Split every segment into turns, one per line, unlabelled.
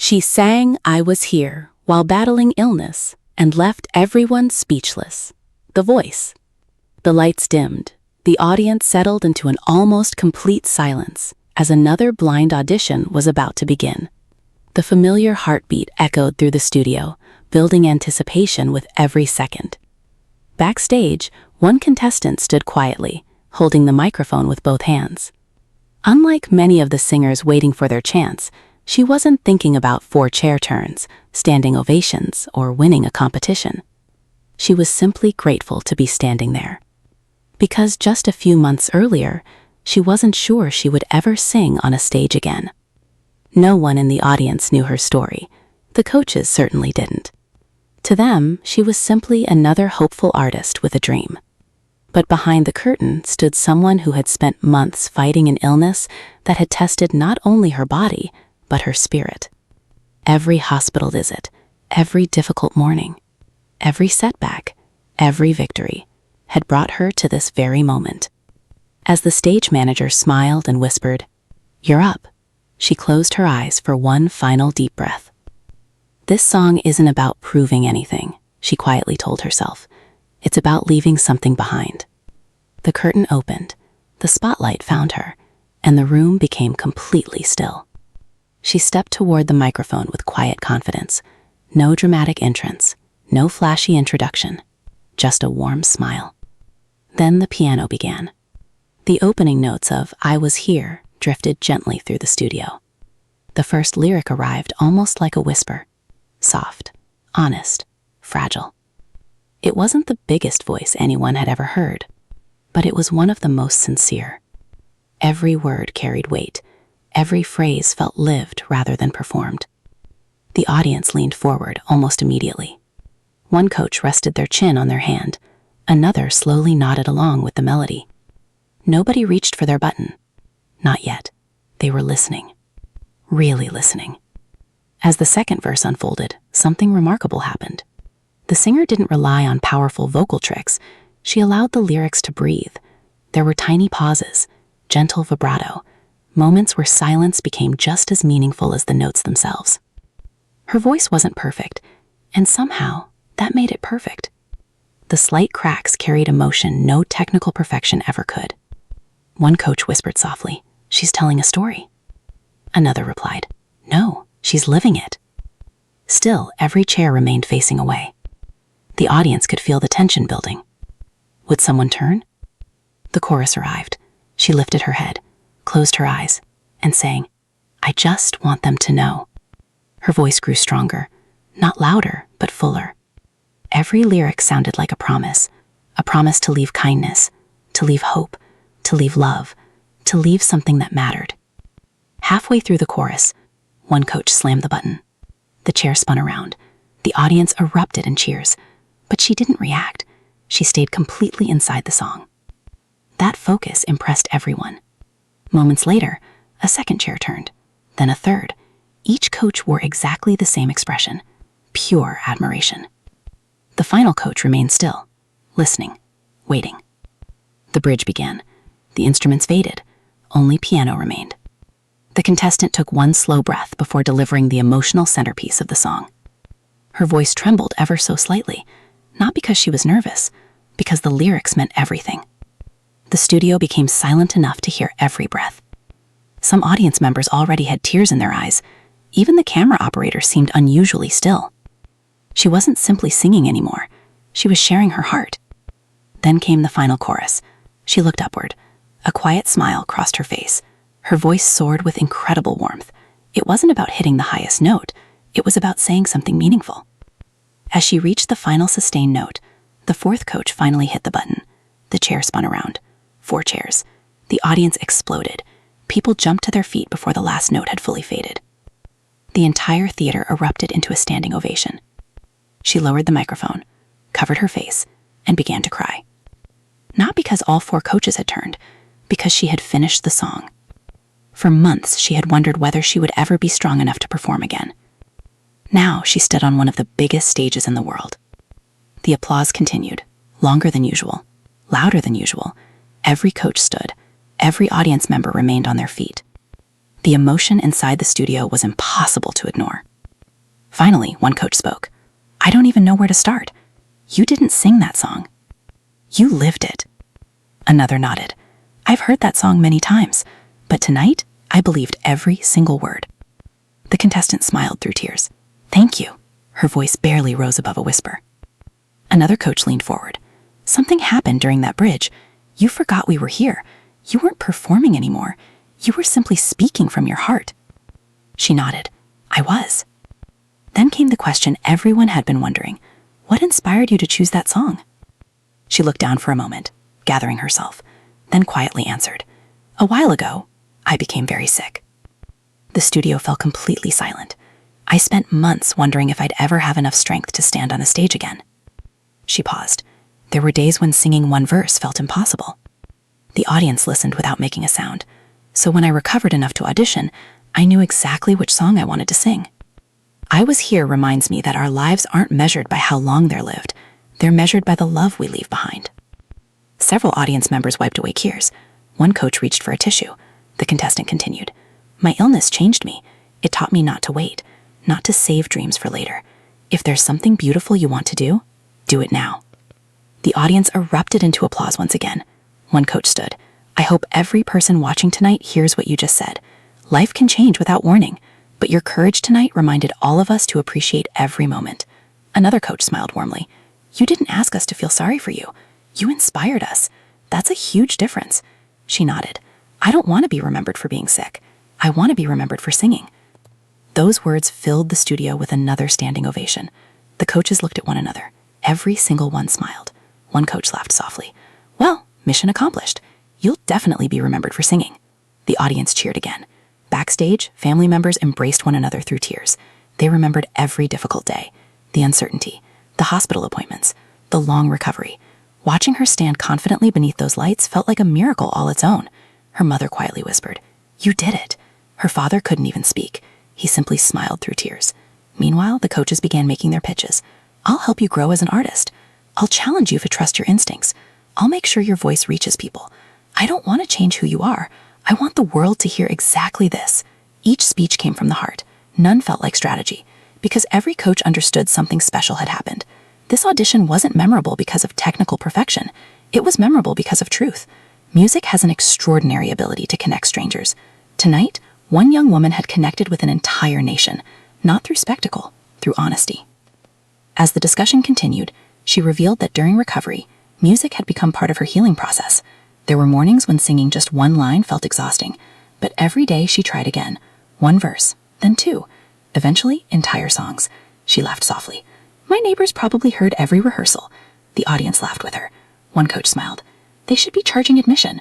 She sang "I Was Here" while battling illness and left everyone speechless. The voice. The lights dimmed. The audience settled into an almost complete silence as another blind audition was about to begin. The familiar heartbeat echoed through the studio, building anticipation with every second. Backstage, one contestant stood quietly, holding the microphone with both hands. Unlike many of the singers waiting for their chance, she wasn't thinking about 4 chair turns, standing ovations, or winning a competition. She was simply grateful to be standing there. Because just a few months earlier, she wasn't sure she would ever sing on a stage again. No one in the audience knew her story. The coaches certainly didn't. To them, she was simply another hopeful artist with a dream. But behind the curtain stood someone who had spent months fighting an illness that had tested not only her body, but her spirit. Every hospital visit, every difficult morning, every setback, every victory had brought her to this very moment. As the stage manager smiled and whispered, "You're up," she closed her eyes for one final deep breath. This song isn't about proving anything, she quietly told herself. It's about leaving something behind. The curtain opened, the spotlight found her, and the room became completely still. She stepped toward the microphone with quiet confidence. No dramatic entrance, no flashy introduction, just a warm smile. Then the piano began. The opening notes of "I Was Here" drifted gently through the studio. The first lyric arrived almost like a whisper. Soft, honest, fragile. It wasn't the biggest voice anyone had ever heard, but it was one of the most sincere. Every word carried weight. Every phrase felt lived rather than performed. The audience leaned forward almost immediately. One coach rested their chin on their hand. Another slowly nodded along with the melody. Nobody reached for their button. Not yet. They were listening. Really listening. As the second verse unfolded, something remarkable happened. The singer didn't rely on powerful vocal tricks. She allowed the lyrics to breathe. There were tiny pauses, gentle vibrato, moments where silence became just as meaningful as the notes themselves. Her voice wasn't perfect, and somehow that made it perfect. The slight cracks carried emotion no technical perfection ever could. One coach whispered softly, "She's telling a story." Another replied, "No, she's living it." Still, every chair remained facing away. The audience could feel the tension building. Would someone turn? The chorus arrived. She lifted her head, closed her eyes, and sang, "I just want them to know." Her voice grew stronger, not louder, but fuller. Every lyric sounded like a promise to leave kindness, to leave hope, to leave love, to leave something that mattered. Halfway through the chorus, one coach slammed the button. The chair spun around. The audience erupted in cheers, but she didn't react. She stayed completely inside the song. That focus impressed everyone. Moments later, a second chair turned, then a third. Each coach wore exactly the same expression, pure admiration. The final coach remained still, listening, waiting. The bridge began. The instruments faded. Only piano remained. The contestant took one slow breath before delivering the emotional centerpiece of the song. Her voice trembled ever so slightly, not because she was nervous, because the lyrics meant everything. The studio became silent enough to hear every breath. Some audience members already had tears in their eyes. Even the camera operator seemed unusually still. She wasn't simply singing anymore. She was sharing her heart. Then came the final chorus. She looked upward. A quiet smile crossed her face. Her voice soared with incredible warmth. It wasn't about hitting the highest note. It was about saying something meaningful. As she reached the final sustained note, the fourth coach finally hit the button. The chair spun around. 4 chairs. The audience exploded. People jumped to their feet before the last note had fully faded. The entire theater erupted into a standing ovation. She lowered the microphone, covered her face, and began to cry. Not because all 4 coaches had turned, because she had finished the song. For months, she had wondered whether she would ever be strong enough to perform again. Now she stood on one of the biggest stages in the world. The applause continued, longer than usual, louder than usual. Every coach stood. Every audience member remained on their feet. The emotion inside the studio was impossible to ignore. Finally, one coach spoke. "I don't even know where to start. You didn't sing that song. You lived it." Another nodded. "I've heard that song many times, but tonight I believed every single word." The contestant smiled through tears. "Thank you." Her voice barely rose above a whisper. Another coach leaned forward. "Something happened during that bridge. You forgot we were here. You weren't performing anymore. You were simply speaking from your heart." She nodded. "I was." Then came the question everyone had been wondering. What inspired you to choose that song? She looked down for a moment, gathering herself, then quietly answered, "A while ago, I became very sick." The studio fell completely silent. I spent months wondering if I'd ever have enough strength to stand on a stage again. She paused. There were days when singing one verse felt impossible. The audience listened without making a sound, so when I recovered enough to audition, I knew exactly which song I wanted to sing. "I Was Here" reminds me that our lives aren't measured by how long they're lived. They're measured by the love we leave behind. Several audience members wiped away tears. One coach reached for a tissue. The contestant continued, "My illness changed me. It taught me not to wait, not to save dreams for later. If there's something beautiful you want to do it now." The audience erupted into applause once again. One coach stood. "I hope every person watching tonight hears what you just said. Life can change without warning, but your courage tonight reminded all of us to appreciate every moment." Another coach smiled warmly. "You didn't ask us to feel sorry for you. You inspired us. That's a huge difference." She nodded. "I don't want to be remembered for being sick. I want to be remembered for singing." Those words filled the studio with another standing ovation. The coaches looked at one another. Every single one smiled. One coach laughed softly. "Well, mission accomplished. You'll definitely be remembered for singing." The audience cheered again. Backstage, family members embraced one another through tears. They remembered every difficult day, the uncertainty, the hospital appointments, the long recovery. Watching her stand confidently beneath those lights felt like a miracle all its own. Her mother quietly whispered, "You did it." Her father couldn't even speak. He simply smiled through tears. Meanwhile, the coaches began making their pitches. "I'll help you grow as an artist. I'll challenge you to trust your instincts. I'll make sure your voice reaches people. I don't want to change who you are. I want the world to hear exactly this." Each speech came from the heart. None felt like strategy, because every coach understood something special had happened. This audition wasn't memorable because of technical perfection. It was memorable because of truth. Music has an extraordinary ability to connect strangers. Tonight, one young woman had connected with an entire nation, not through spectacle, through honesty. As the discussion continued, she revealed that during recovery, music had become part of her healing process. There were mornings when singing just one line felt exhausting, but every day she tried again. One verse, then two, eventually entire songs. She laughed softly. "My neighbors probably heard every rehearsal." The audience laughed with her. One coach smiled. "They should be charging admission."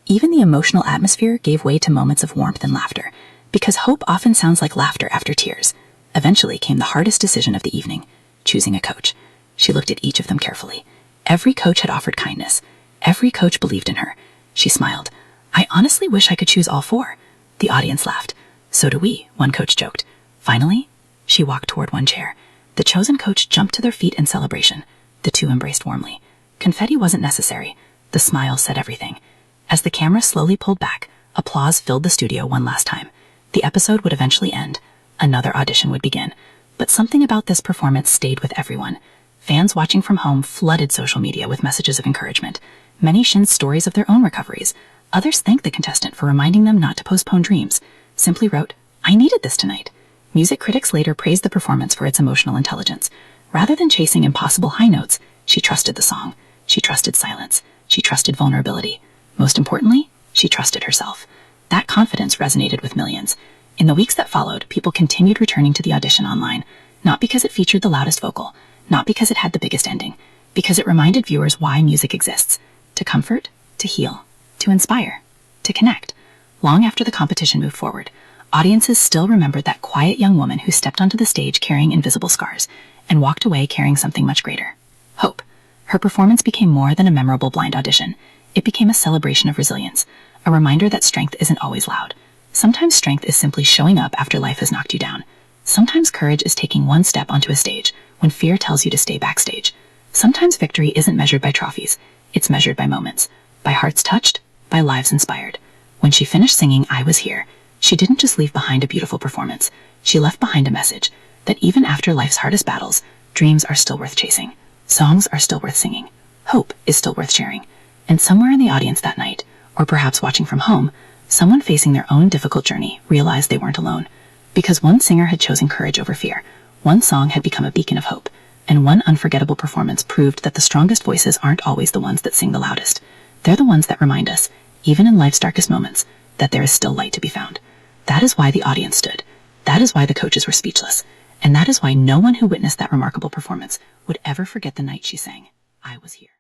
Even the emotional atmosphere gave way to moments of warmth and laughter, because hope often sounds like laughter after tears. Eventually came the hardest decision of the evening, choosing a coach. She looked at each of them carefully. Every coach had offered kindness. Every coach believed in her. She smiled. "I honestly wish I could choose all four." The audience laughed. "So do we," one coach joked. Finally, she walked toward one chair. The chosen coach jumped to their feet in celebration. The two embraced warmly. Confetti wasn't necessary. The smile said everything. As the camera slowly pulled back, applause filled the studio one last time. The episode would eventually end. Another audition would begin. But something about this performance stayed with everyone. Fans watching from home flooded social media with messages of encouragement. Many shared stories of their own recoveries. Others thanked the contestant for reminding them not to postpone dreams. Simply wrote, "I needed this tonight." Music critics later praised the performance for its emotional intelligence. Rather than chasing impossible high notes, she trusted the song. She trusted silence. She trusted vulnerability. Most importantly, she trusted herself. That confidence resonated with millions. In the weeks that followed, people continued returning to the audition online, not because it featured the loudest vocal, not because it had the biggest ending, because it reminded viewers why music exists: to comfort, to heal, to inspire, to connect. Long after the competition moved forward, audiences still remembered that quiet young woman who stepped onto the stage carrying invisible scars and walked away carrying something much greater: hope. Her performance became more than a memorable blind audition. It became a celebration of resilience, a reminder that strength isn't always loud. Sometimes strength is simply showing up after life has knocked you down. Sometimes courage is taking one step onto a stage when fear tells you to stay backstage. Sometimes victory isn't measured by trophies. It's measured by moments, by hearts touched, by lives inspired. When she finished singing "I Was Here," she didn't just leave behind a beautiful performance. She left behind a message that even after life's hardest battles, dreams are still worth chasing, songs are still worth singing, hope is still worth sharing. And somewhere in the audience that night, or perhaps watching from home, someone facing their own difficult journey realized they weren't alone. Because one singer had chosen courage over fear, one song had become a beacon of hope, and one unforgettable performance proved that the strongest voices aren't always the ones that sing the loudest. They're the ones that remind us, even in life's darkest moments, that there is still light to be found. That is why the audience stood. That is why the coaches were speechless. And that is why no one who witnessed that remarkable performance would ever forget the night she sang, "I Was Here."